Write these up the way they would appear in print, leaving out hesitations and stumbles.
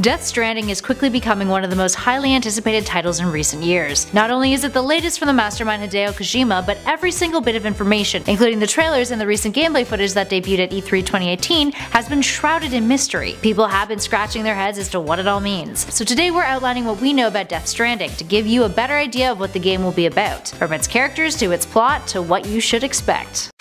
Death Stranding is quickly becoming one of the most highly anticipated titles in recent years. Not only is it the latest from the mastermind Hideo Kojima, but every single bit of information, including the trailers and the recent gameplay footage that debuted at E3 2018, has been shrouded in mystery. People have been scratching their heads as to what it all means. So today we're outlining what we know about Death Stranding to give you a better idea of what the game will be about, from its characters to its plot to what you should expect.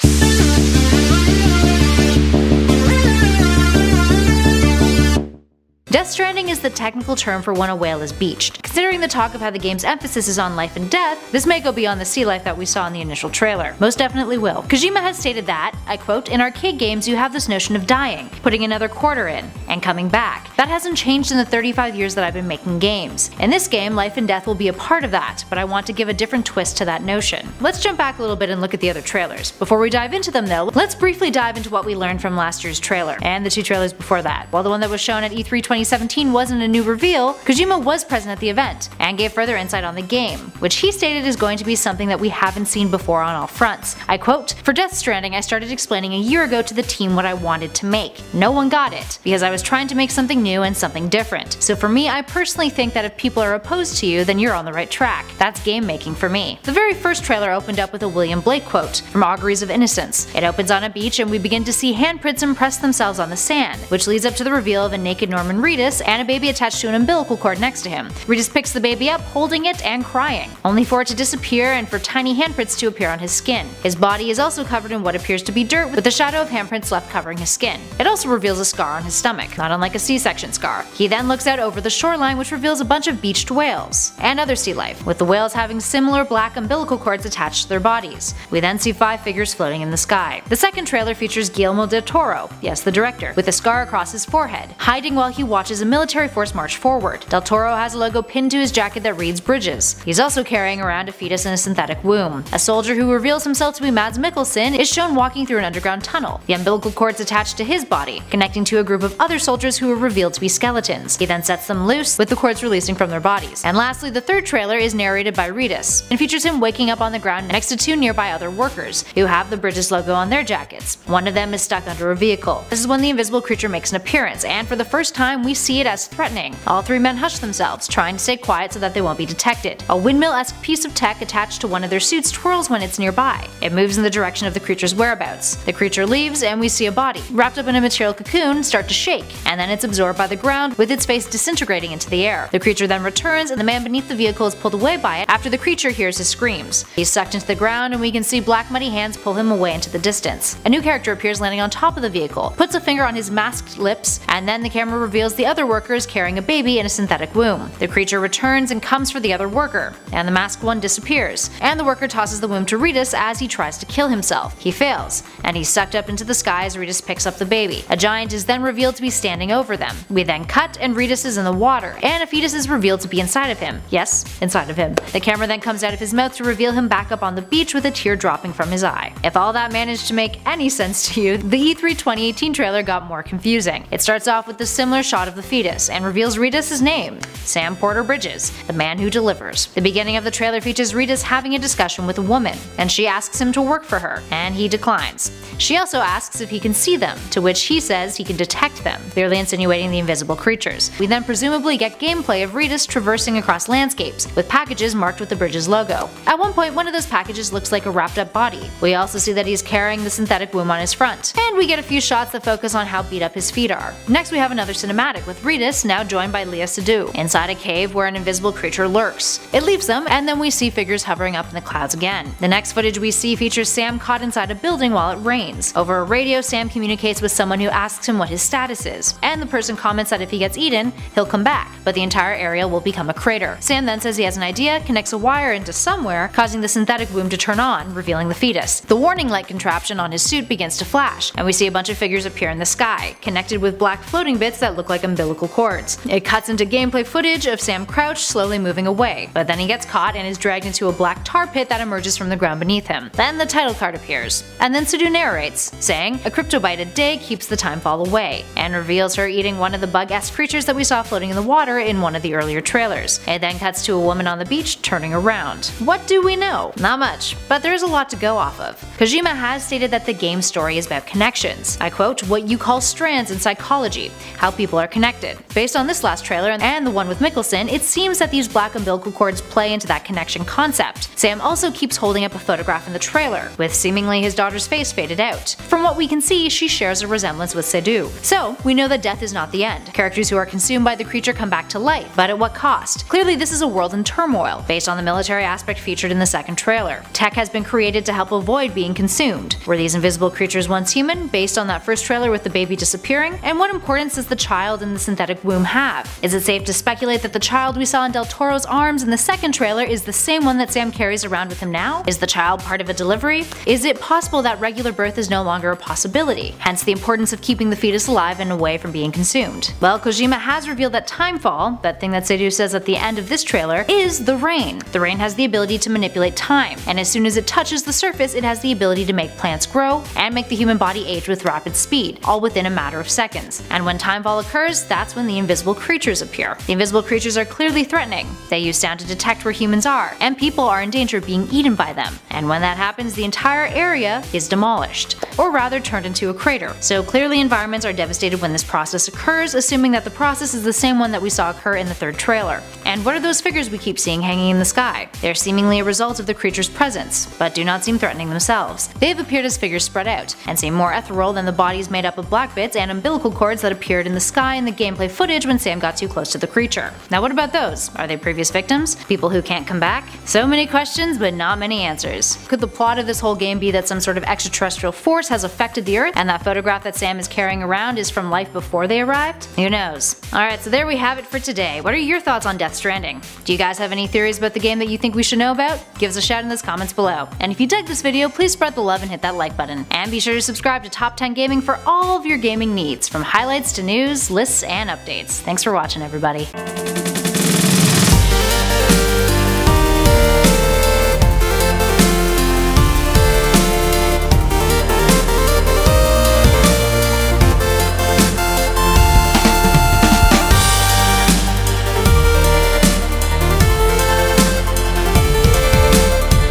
Death Stranding is the technical term for when a whale is beached. Considering the talk of how the game's emphasis is on life and death, this may go beyond the sea life that we saw in the initial trailer. Most definitely will. Kojima has stated that, I quote, "In arcade games you have this notion of dying, putting another quarter in, and coming back. That hasn't changed in the 35 years that I've been making games. In this game, life and death will be a part of that, but I want to give a different twist to that notion." Let's jump back a little bit and look at the other trailers. Before we dive into them though, let's briefly dive into what we learned from last year's trailer, and the two trailers before that. While the one that was shown at E3 2017 wasn't a new reveal, Kojima was present at the event, and gave further insight on the game, which he stated is going to be something that we haven't seen before on all fronts. I quote, "For Death Stranding I started explaining a year ago to the team what I wanted to make. No one got it, because I was trying to make something new and something different. So for me, I personally think that if people are opposed to you, then you're on the right track. That's game making for me." The very first trailer opened up with a William Blake quote from Auguries of Innocence. It opens on a beach and we begin to see handprints impress themselves on the sand, which leads up to the reveal of a naked Norman Reedus and a baby attached to an umbilical cord next to him. Reedus picks the baby up, holding it and crying, only for it to disappear and for tiny handprints to appear on his skin. His body is also covered in what appears to be dirt, with the shadow of handprints left covering his skin. It also reveals a scar on his stomach, not unlike a C-section scar. He then looks out over the shoreline, which reveals a bunch of beached whales and other sea life, with the whales having similar black umbilical cords attached to their bodies. We then see 5 figures floating in the sky. The second trailer features Guillermo del Toro, yes the director, with a scar across his forehead, hiding while he watches a military force march forward. Del Toro has a logo pinned to his jacket that reads Bridges. He's also carrying around a fetus in a synthetic womb. A soldier who reveals himself to be Mads Mikkelsen is shown walking through an underground tunnel, the umbilical cords attached to his body, connecting to a group of other soldiers who are revealed to be skeletons. He then sets them loose, with the cords releasing from their bodies. And lastly, the third trailer is narrated by Reedus, and features him waking up on the ground next to 2 nearby other workers, who have the Bridges logo on their jackets. One of them is stuck under a vehicle. This is when the invisible creature makes an appearance, and for the first time we see it as threatening. All 3 men hush themselves, trying to stay quiet so that they won't be detected. A windmill-esque piece of tech attached to one of their suits twirls when it's nearby. It moves in the direction of the creature's whereabouts. The creature leaves and we see a body, wrapped up in a material cocoon, start to shake, and then it's absorbed by the ground, with its face disintegrating into the air. The creature then returns and the man beneath the vehicle is pulled away by it after the creature hears his screams. He's sucked into the ground and we can see black muddy hands pull him away into the distance. A new character appears landing on top of the vehicle, puts a finger on his masked lips, and then the camera reveals the other worker is carrying a baby in a synthetic womb. The creature returns and comes for the other worker, and the masked one disappears, and the worker tosses the womb to Reedus as he tries to kill himself. He fails, and he's sucked up into the sky as Reedus picks up the baby. A giant is then revealed to be standing over them. We then cut and Reedus is in the water, and a fetus is revealed to be inside of him. Yes, inside of him. The camera then comes out of his mouth to reveal him back up on the beach with a tear dropping from his eye. If all that managed to make any sense to you, the E3 2018 trailer got more confusing. It starts off with a similar shot of the fetus, and reveals Reedus' name, Sam Porter Bridges, the man who delivers. The beginning of the trailer features Reedus having a discussion with a woman, and she asks him to work for her, and he declines. She also asks if he can see them, to which he says he can detect them, clearly insinuating the invisible creatures. We then presumably get gameplay of Reedus traversing across landscapes, with packages marked with the Bridges logo. At one point, one of those packages looks like a wrapped up body. We also see that he's carrying the synthetic womb on his front, and we get a few shots that focus on how beat up his feet are. Next we have another cinematic with Reedus now joined by Léa Seydoux, inside a cave where an invisible creature lurks. It leaves them, and then we see figures hovering up in the clouds again. The next footage we see features Sam caught inside a building while it rains. Over a radio, Sam communicates with someone who asks him what his status is, and the person comments that if he gets eaten, he'll come back, but the entire area will become a crater. Sam then says he has an idea, connects a wire into somewhere, causing the synthetic womb to turn on, revealing the fetus. The warning light contraption on his suit begins to flash, and we see a bunch of figures appear in the sky, connected with black floating bits that look like umbilical cords. It cuts into gameplay footage of Sam crouched, slowly moving away, but then he gets caught and is dragged into a black tar pit that emerges from the ground beneath him. Then the title card appears, and then Seydoux narrates, saying, "A cryptobite a day keeps the time fall away," and reveals her eating one of the bug-esque creatures that we saw floating in the water in one of the earlier trailers. It then cuts to a woman on the beach turning around. What do we know? Not much, but there is a lot to go off of. Kojima has stated that the game's story is about connections. I quote, "What you call strands in psychology, how people are are connected. Based on this last trailer and the one with Mikkelsen, it seems that these black umbilical cords play into that connection concept. Sam also keeps holding up a photograph in the trailer, with seemingly his daughter's face faded out. From what we can see, she shares a resemblance with Sedu. So, we know that death is not the end. Characters who are consumed by the creature come back to life, but at what cost? Clearly this is a world in turmoil, based on the military aspect featured in the second trailer. Tech has been created to help avoid being consumed. Were these invisible creatures once human, based on that first trailer with the baby disappearing? And what importance does the child in the synthetic womb have? Is it safe to speculate that the child we saw in Del Toro's arms in the second trailer is the same one that Sam carries around with him now? Is the child part of a delivery? Is it possible that regular birth is no longer a possibility? Hence the importance of keeping the fetus alive and away from being consumed. Well, Kojima has revealed that Timefall, that thing that Sedu says at the end of this trailer, is the rain. The rain has the ability to manipulate time, and as soon as it touches the surface, it has the ability to make plants grow and make the human body age with rapid speed, all within a matter of seconds. And when Timefall occurs, that's when the invisible creatures appear. The invisible creatures are clearly threatening. They use sound to detect where humans are, and people are in danger of being eaten by them. And when that happens, the entire area is demolished, or rather turned into a crater. So clearly environments are devastated when this process occurs, assuming that the process is the same one that we saw occur in the third trailer. And what are those figures we keep seeing hanging in the sky? They're seemingly a result of the creature's presence, but do not seem threatening themselves. They have appeared as figures spread out, and seem more ethereal than the bodies made up of black bits and umbilical cords that appeared in the sky in the gameplay footage when Sam got too close to the creature. Now what about those? Are they previous victims? People who can't come back? So many questions, but not many answers. Could the plot of this whole game be that some sort of extraterrestrial force has affected the Earth, and that photograph that Sam is carrying around is from life before they arrived? Who knows? Alright, so there we have it for today. What are your thoughts on Death Stranding? Do you guys have any theories about the game that you think we should know about? Give us a shout in those comments below. And if you dug this video, please spread the love and hit that like button. And be sure to subscribe to Top 10 Gaming for all of your gaming needs, from highlights to news, lists, and updates. Thanks for watching, everybody.